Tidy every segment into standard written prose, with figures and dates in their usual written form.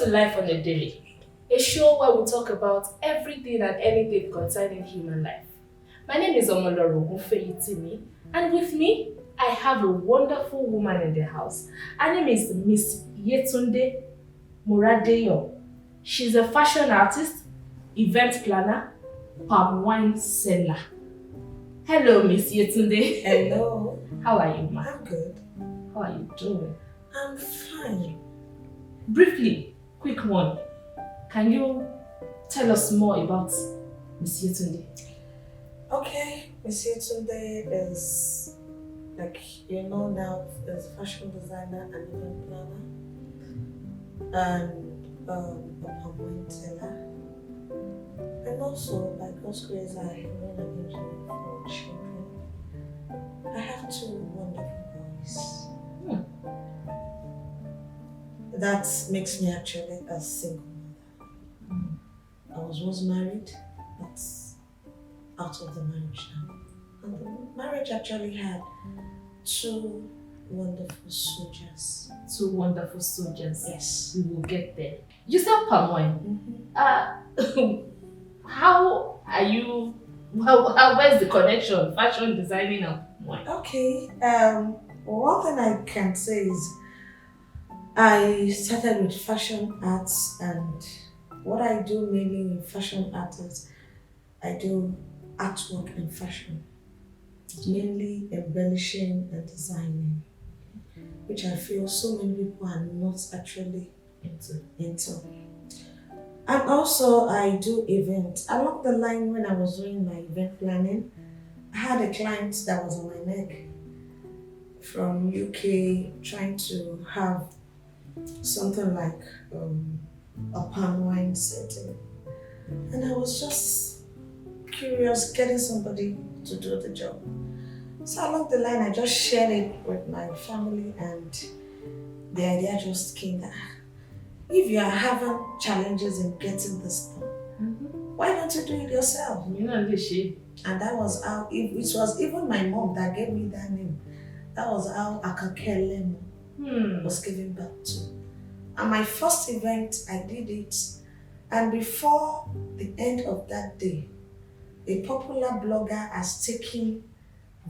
Life on a Daily, a show where we talk about everything and anything concerning human life. My name is Omoloro Gufeyitimi, and with me, I have a wonderful woman in the house. Her name is Miss Yetunde Muradeyo. She's a fashion artist, event planner, palm wine seller. Hello, Miss Yetunde. Hello. How are you, ma? I'm good. How are you doing? I'm fine. Briefly, quick one. Can you tell us more about Miss Yetunde? Okay, Miss Yetunde is, like you know now, is a fashion designer and event planner and a palm wine seller. And also, by God's grace, I run an NGO for children. I have two wonderful boys. That makes me actually a single mother. I was once married, but out of the marriage now. And the marriage actually had two wonderful soldiers. Two wonderful soldiers. Yes. We will get there. You sell palm wine. Mm-hmm. How are you? Where's the connection? Fashion designing and palm wine. Okay. One thing I can say is I started with fashion arts, and what I do mainly in fashion art is I do artwork in fashion, mainly embellishing and designing, which I feel so many people are not actually into. And also I do events. Along the line when I was doing my event planning, I had a client that was on my neck from UK trying to have something like a palm wine setting. And I was just curious getting somebody to do the job. So along the line, I just shared it with my family, and the idea just came that if you are having challenges in getting this done, why don't you do it yourself? You know the shape. And that was how, it was even my mom that gave me that name. That was how Akakelemo was given birth to. And my first event, I did it, and before the end of that day, a popular blogger has taken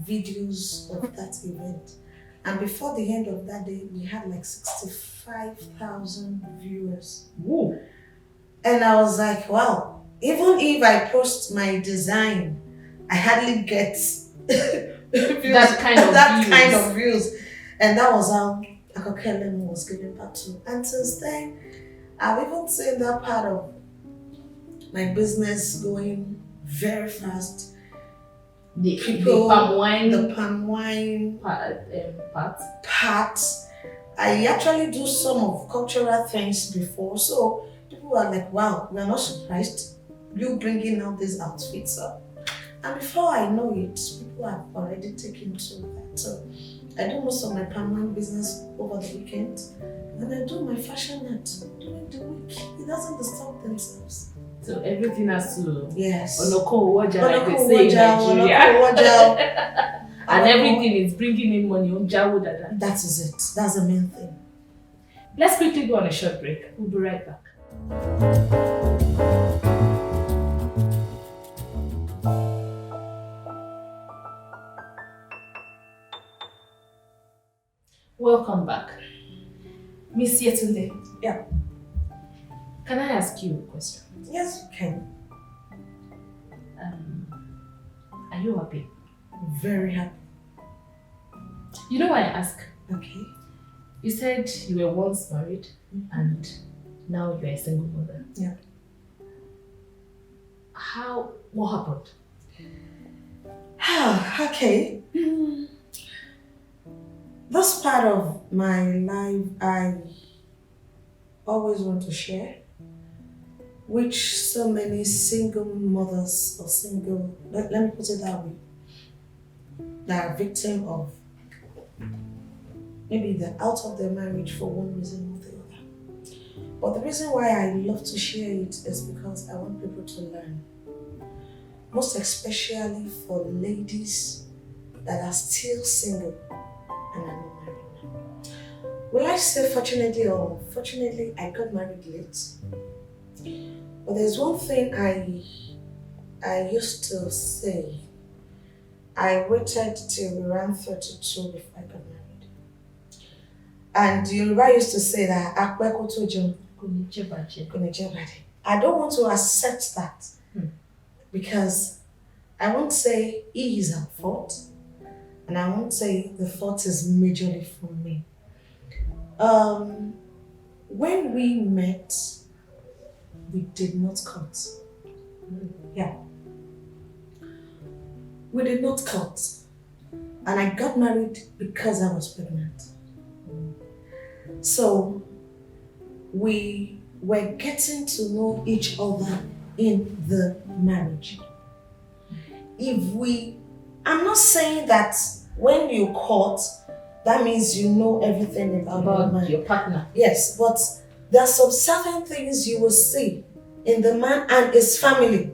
videos of that event. And before the end of that day, we had like 65,000 viewers. Whoa. And I was like, wow, even if I post my design, I hardly get views, kind of views. And that was how Akokelem was given back to. And since then, I've even seen that part of my business going very fast. The palm wine. The palm wine part. I actually do some of cultural things before, so people were like, wow, we are not surprised you bringing out these outfits up. And before I know it, people have already taken to that. So I do most of my palm wine business over the weekend, and I do my fashion art during the week. It doesn't disturb themselves. So everything has to Onoko waja, like they say in Nigeria. And everything is bringing in money. That is it. That's the main thing. Let's quickly go on a short break. We'll be right back. Welcome back. Miss Yetunde. Yeah. Can I ask you a question? Yes, you can. Are you happy? Very happy. You know why I ask? Okay. You said you were once married and now you're a single mother. Yeah. What happened? Okay. This part of my life I always want to share, which so many single mothers or let me put it that way, that are victim of maybe they're out of their marriage for one reason or the other. But the reason why I love to share it is because I want people to learn. Most especially for ladies that are still single and are not married now. will I say fortunately or fortunately I got married late? But there's one thing I used to say. I waited till we ran 32 before I got married. And Yoruba used to say that "Apẹ́ kó tó jẹun, kò ní jẹ ìbàjẹ́." I don't want to accept that because I won't say he is at fault, and I won't say the fault is majorly from me. When we met, we did not cut. Yeah. We did not cut. And I got married because I was pregnant. So we were getting to know each other in the marriage. I'm not saying that when you court, that means you know everything about your partner. Yes, but there are some certain things you will see in the man and his family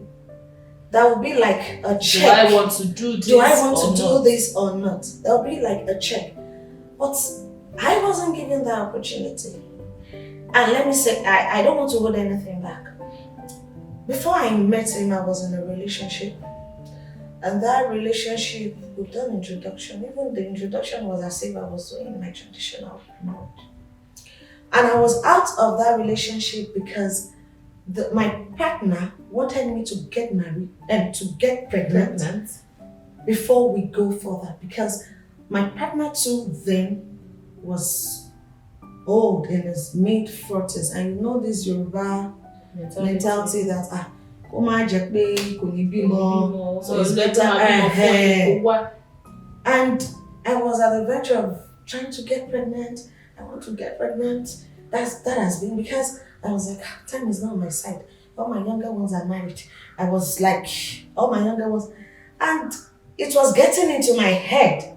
that will be like a check. Do I want to do this? Do I want to do this or not? That will be like a check. But I wasn't given that opportunity. And let me say, I don't want to hold anything back. Before I met him, I was in a relationship. And that relationship, we've done introduction. Even the introduction was as if I was doing my traditional marriage. And I was out of that relationship because my partner wanted me to get married and to get pregnant before we go further. Because my partner too then was old in his mid-40s. And you know this Yoruba mentality that so it's better. And I was at the verge of trying to get pregnant. I want to get pregnant. That has been because I was like, time is not on my side. All my younger ones are married. I was like, all my younger ones. And it was getting into my head.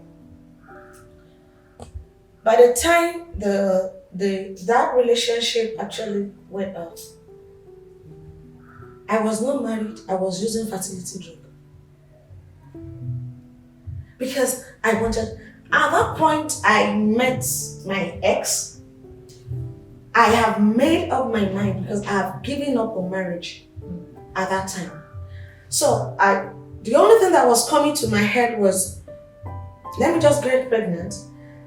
By the time that relationship actually went out, I was not married, I was using fertility drug. Because I wanted, at that point I met my ex. I have made up my mind because I have given up on marriage at that time. So the only thing that was coming to my head was, let me just get pregnant.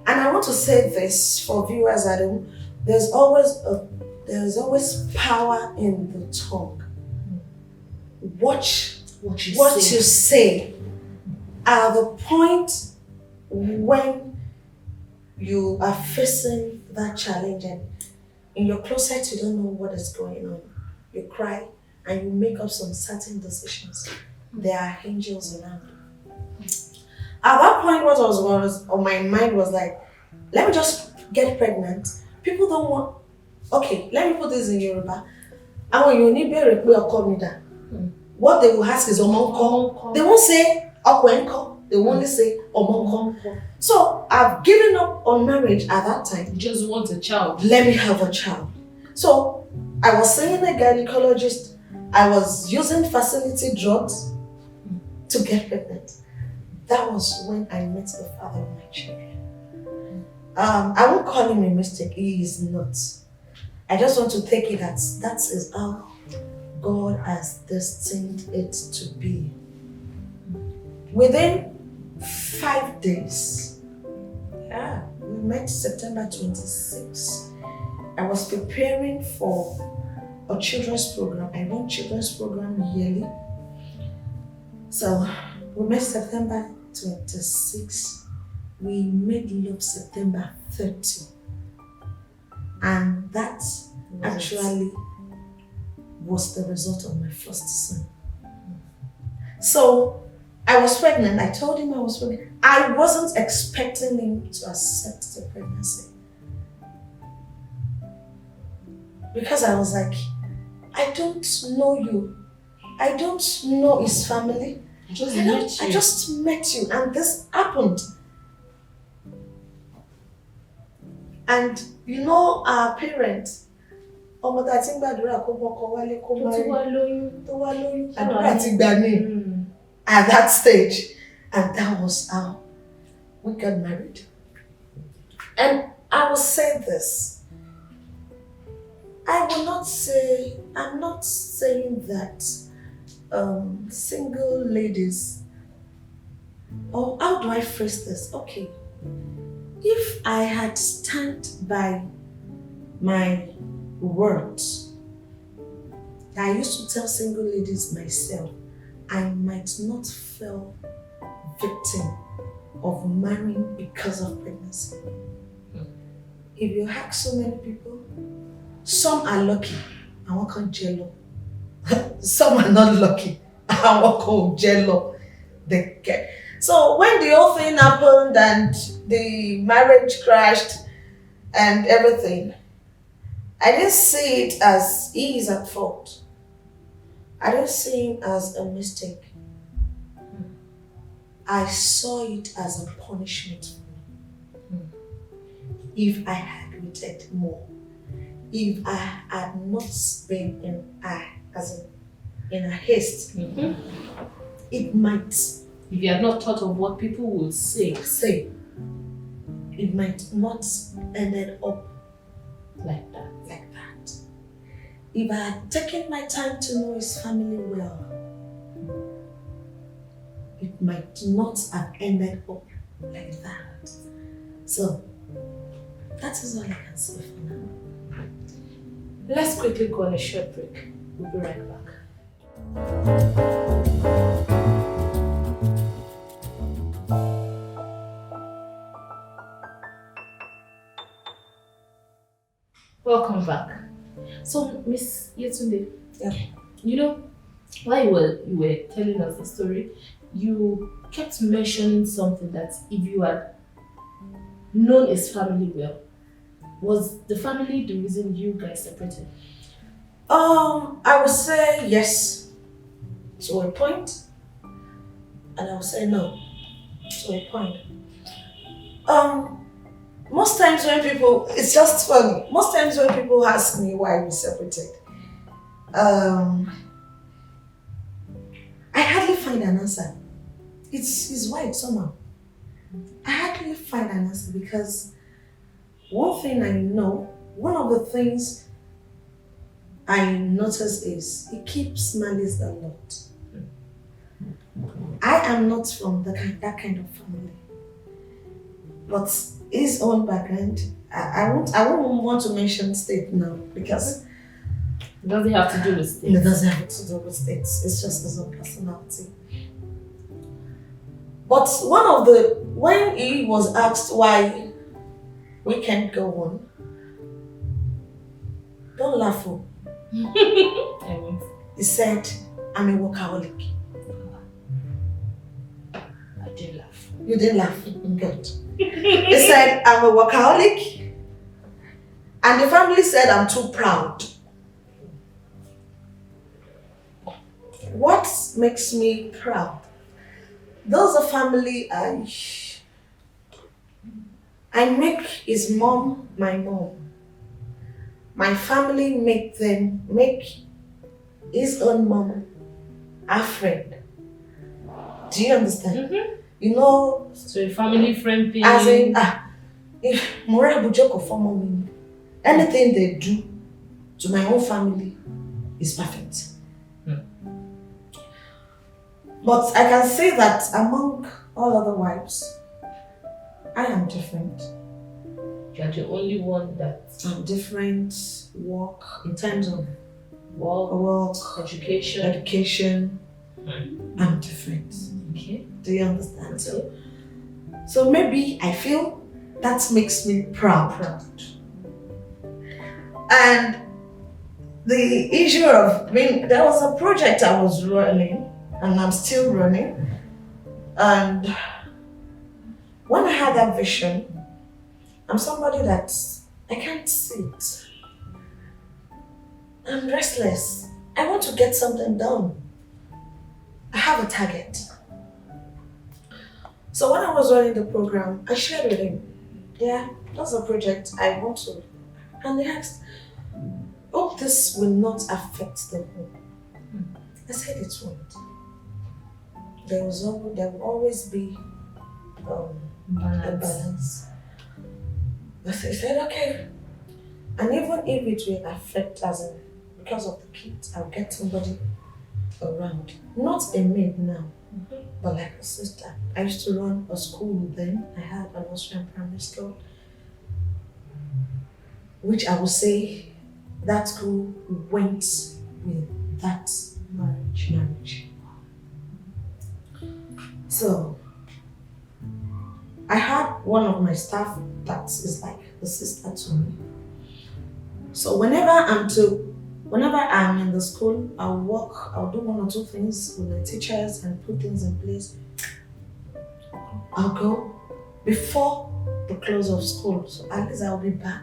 And I want to say this for viewers at home, there's always power in the tongue. Watch what you say at the point when you are facing that challenge and in your closet you don't know what is going on. You cry and you make up some certain decisions. There are angels around. At that point, what was on my mind was like, let me just get pregnant. People don't want. Okay, let me put this in Yoruba. And when you need a what they will ask is omonko. They won't say okwenko. They will only say omonko. So I've given up on marriage at that time. You just want a child. Let me have a child. So I was seeing a gynecologist. I was using fertility drugs to get pregnant. That was when I met the father of my children. I won't call him a mistake. He is not. I just want to take it that is how God has destined it to be. Within 5 days, we met September 26. I was preparing for a children's program. I run children's program yearly. So we met September 26. We made love September 30. And that actually was the result of my first son. So I was pregnant. I told him I was pregnant. I wasn't expecting him to accept the pregnancy. Because I was like, I don't know you. I don't know his family. I just met you and this happened. And you know our parents, ọmọ tá ti ń gbàdúrà kó bọ́kọ wálé kó marry tó wá lóyún àdúrà ti gbà ní at that stage. And that was how we got married. And I will say this. I will not say, I'm not saying that single ladies, or how do I phrase this? Okay, if I had stand by my words that I used to tell single ladies myself, I might not feel victim of marrying because of pregnancy. If you ask so many people, some are lucky and one can jello. Some are not lucky and one can jello. They get. So when the whole thing happened and the marriage crashed and everything, I didn't see it as he is at fault. I didn't see him as a mistake. I saw it as a punishment for me. If I had waited more, if I had not been in a haste, it might. If you had not thought of what people would say, it might not ended up like that. If I had taken my time to know his family well, it might not have ended up like that. So, that is all I can say for now. Let's quickly go on a short break. We'll be right back. Welcome back. So, Miss Yetunde, you know, while you were telling us the story, you kept mentioning something that if you had known his family well, was the family the reason you guys separated? I would say yes to a point, and I would say no to a point. Most times when people, it's just funny. Most times when people ask me why we separated, I hardly find an answer. It's wide somehow. I hardly find an answer because one thing I know, one of the things I notice is he keeps malice a lot. I am not from that kind of family, but his own background, I won't want to mention state now because it doesn't have to do with states. It doesn't have to do with states. It's just his own personality. But when he was asked why we can't go on, don't laugh. I won't. He said, I'm a workaholic. I did laugh. You didn't laugh? Good. He said, I'm a workaholic. And the family said, I'm too proud. What makes me proud? Those are family I make his mom my mom. My family make his own mom a friend. Do you understand? You know, so a family friend thing. as in if Mura Bujoko for mommy, anything they do to my own family is perfect. But I can say that among all other wives, I am different. You are the only one that... I'm different, in terms of work, education. I'm different. Okay. Do you understand? So maybe I feel that makes me proud. And the issue of there was a project I was running, and I'm still running. And when I had that vision, I'm somebody that I can't sit. I'm restless. I want to get something done. I have a target. So when I was running the program, I shared with him, that's a project I want to. And he asked, hope this will not affect the home. I said it won't. There will always be a balance. But I said, okay. And even if it will affect as in because of the kids, I'll get somebody around. Not a maid now, but like a sister. I used to run a school then. I had an Austrian primary school, which I would say that school went with that marriage. So I had one of my staff that is like a sister to me. So whenever I'm in the school, I'll do one or two things with my teachers and put things in place. I'll go before the close of school. So at least I'll be back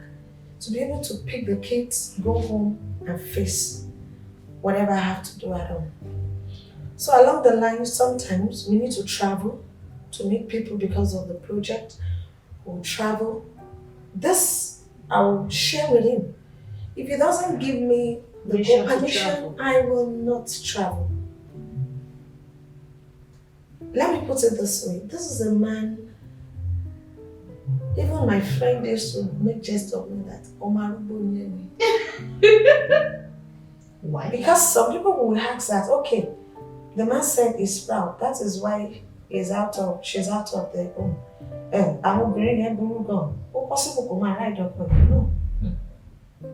to be able to pick the kids, go home and face whatever I have to do at home. So along the line, sometimes we need to travel to meet people because of the project. We'll travel. This I will share with him. If he doesn't give me the permission, I will not travel. Let me put it this way. This is a man, even my friend used to make jest of me that Omarubo Nyemi. Why? Because some people will ask that, okay, the man said he's proud. That is why she's out of the home. I will bring him gone. Oh, possible come and ride up on him. No.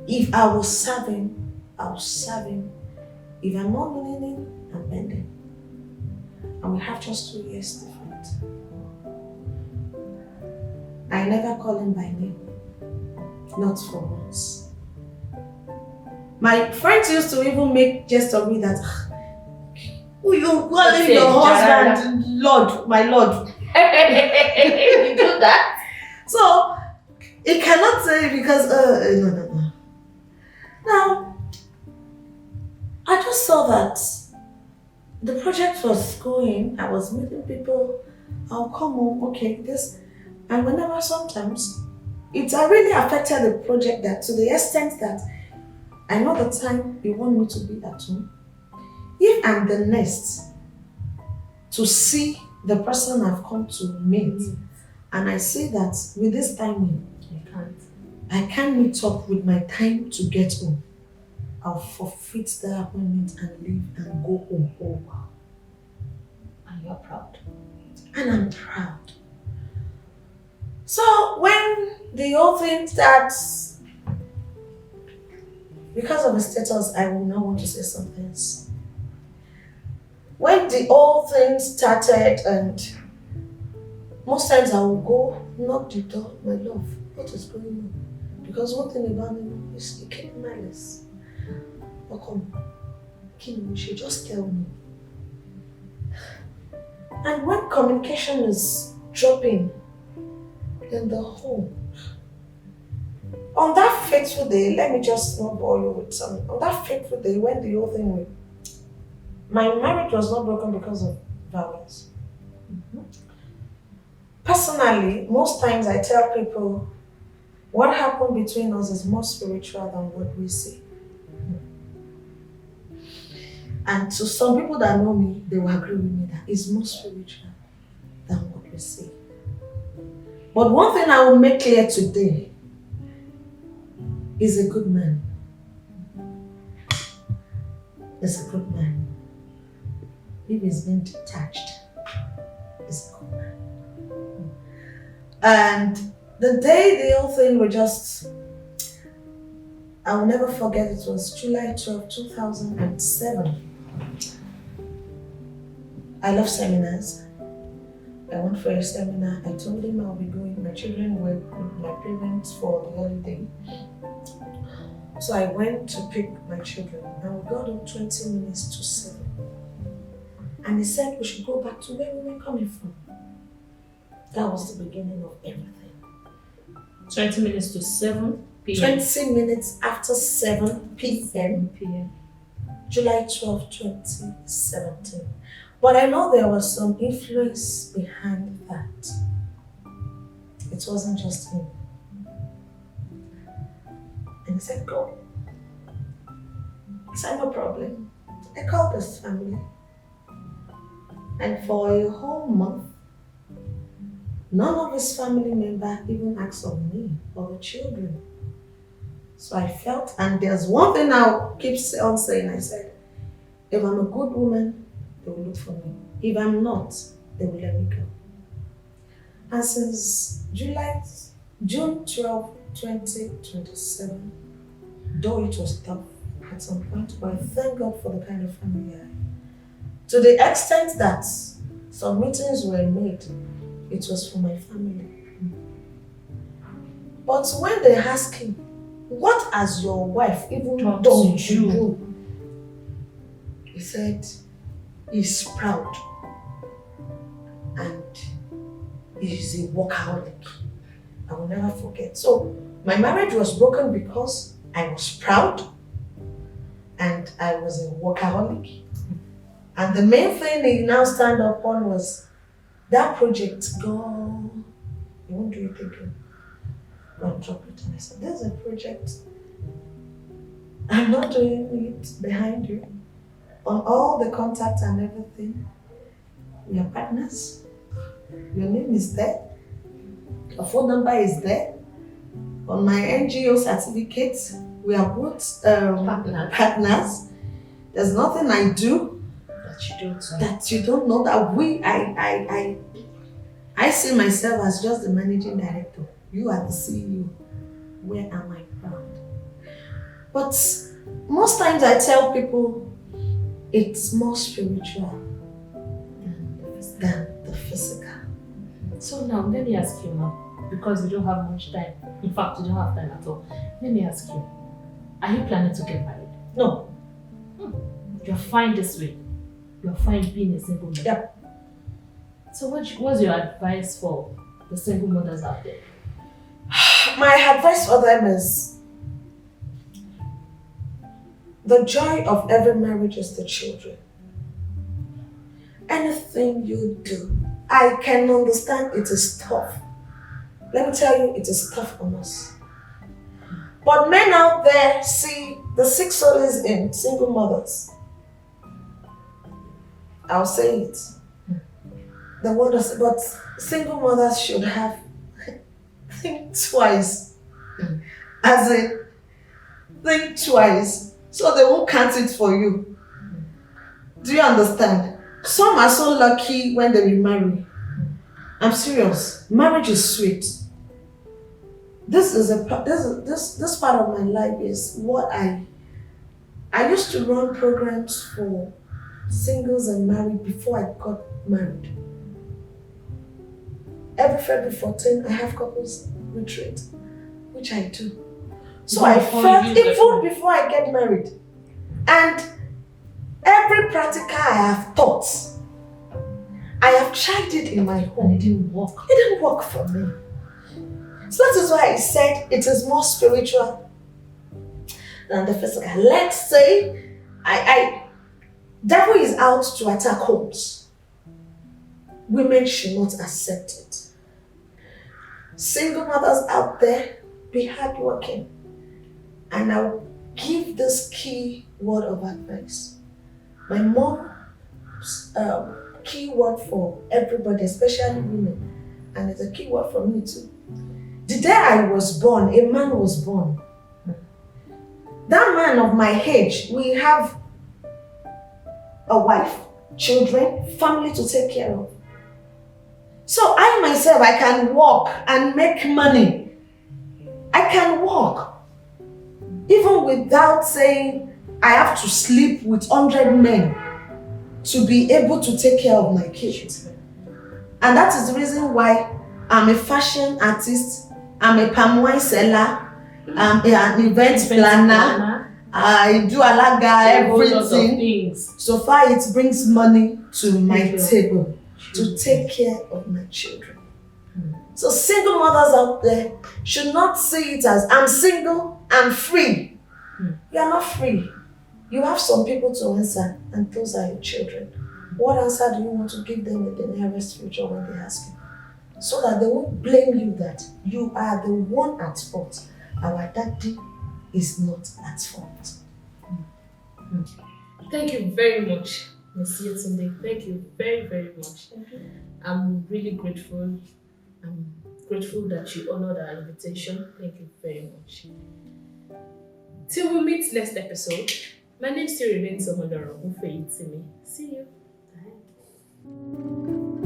If I will serve him, I'll serve him. If I'm not leaning, I'm bending. And we have just 2 years different. I never call him by name. Not for once. My friends used to even make jest of me that who you calling your husband Lord, my Lord. You do that? So he cannot say because no. Now I just saw that the project was going, I was meeting people, I'll come home, okay, this, and whenever sometimes it really affected the project that to the extent that I know the time you want me to be at home. If I'm the next to see the person I've come to meet, and I see that with this timing, I can't meet up with my time to get home, I'll forfeit the appointment and leave and go home. Oh, wow. And you're proud. And I'm proud. So when the whole thing starts, because of the status, I will not want to say some things. When the whole thing started, and most times I will go knock the door, my love, what is going on? Because one thing about me is he keep malice. Or come, Kim, she just tell me. And when communication is dropping in the home, on that fateful day, let me just not bore you with something. On that fateful day, when the whole thing went, my marriage was not broken because of violence. Personally, most times I tell people what happened between us is more spiritual than what we see. And to some people that know me, they will agree with me that it's more spiritual than what we see. But one thing I will make clear today is a good man. Is a good man. If he's been detached, is a good man. And the day the whole thing was just, I will never forget, it was July 12, 2007. I love seminars. I went for a seminar. I told him I'll be going. My children were with my parents for the holiday. So I went to pick my children and we got home 20 minutes to 7. And he said we should go back to where we were coming from. That was the beginning of everything. 20 minutes to 7 p.m. 20 minutes after 7 p.m. July 12, 2017. But I know there was some influence behind that. It wasn't just him. And he said, go. I said, no problem. I called his family. And for a whole month, None of his family member even asked of me or the children. So I felt, and there's one thing I'll keep on saying. I said, if I'm a good woman, they will look for me. If I'm not, they will let me go. And since June 12, 2027, though it was tough at some point, but I thank God for the kind of family I have. To the extent that some meetings were made, it was for my family. But when they ask him, what has your wife even done to you? He said, he's proud and he's a workaholic. I will never forget. So my marriage was broken because I was proud and I was a workaholic. And the main thing he now stand up on was that project. Go, you won't do it again. Go and drop it. And I said, there's a project. I'm not doing it behind you. On all the contacts and everything, we are partners. Your name is there. Your phone number is there. On my NGO certificate, we are both partners. There's nothing I do that you don't know that I see myself as just the managing director. You are the CEO. Where am I proud? But most times I tell people it's more spiritual than the physical. So now, let me ask you now, because we don't have much time. In fact, we don't have time at all. Let me ask you, are you planning to get married? No. You're fine this way. You're fine being a single mother. Yeah. So what's your advice for the single mothers out there? My advice for them is the joy of every marriage is the children. Anything you do, I can understand it is tough. Let me tell you, it is tough on us. But men out there see the 6 solace in single mothers. I'll say it. The word is, but single mothers should have think twice. As in, think twice. So they won't count it for you. Do you understand? Some are so lucky when they remarry. I'm serious. Marriage is sweet. This part of my life is what I used to run programs for singles and married before I got married. Every February 14, I have couples retreat, which I do. So I felt even before I get married. And every practical I have taught, I have tried it in my home. And it didn't work. It didn't work for me. So that is why I said it is more spiritual than the physical. Let's say devil is out to attack homes. Women should not accept it. Single mothers out there, be hardworking. And I'll give this key word of advice. My mom's key word for everybody, especially women, and it's a key word for me too. The day I was born, a man was born. That man of my age, we have a wife, children, family to take care of. So I myself, I can walk and make money. I can walk. Even without saying I have to sleep with 100 men to be able to take care of my kids. And that is the reason why I'm a fashion artist, I'm a palm wine seller, I'm an event planner, I do alaga, everything. So far it brings money to my table to take care of my children. So single mothers out there should not see it as I'm single, I'm free. You are not free. You have some people to answer, and those are your children. What answer do you want to give them in the nearest future when they ask you? So that they won't blame you that you are the one at fault. Our daddy is not at fault. Thank you very much, Ms. Yetunde. Thank you very, very much. I'm really grateful I'm grateful that you honored our invitation. Thank you very much. Till we meet next episode, my name still remains Omodoro Ufeitimi. See you. Bye.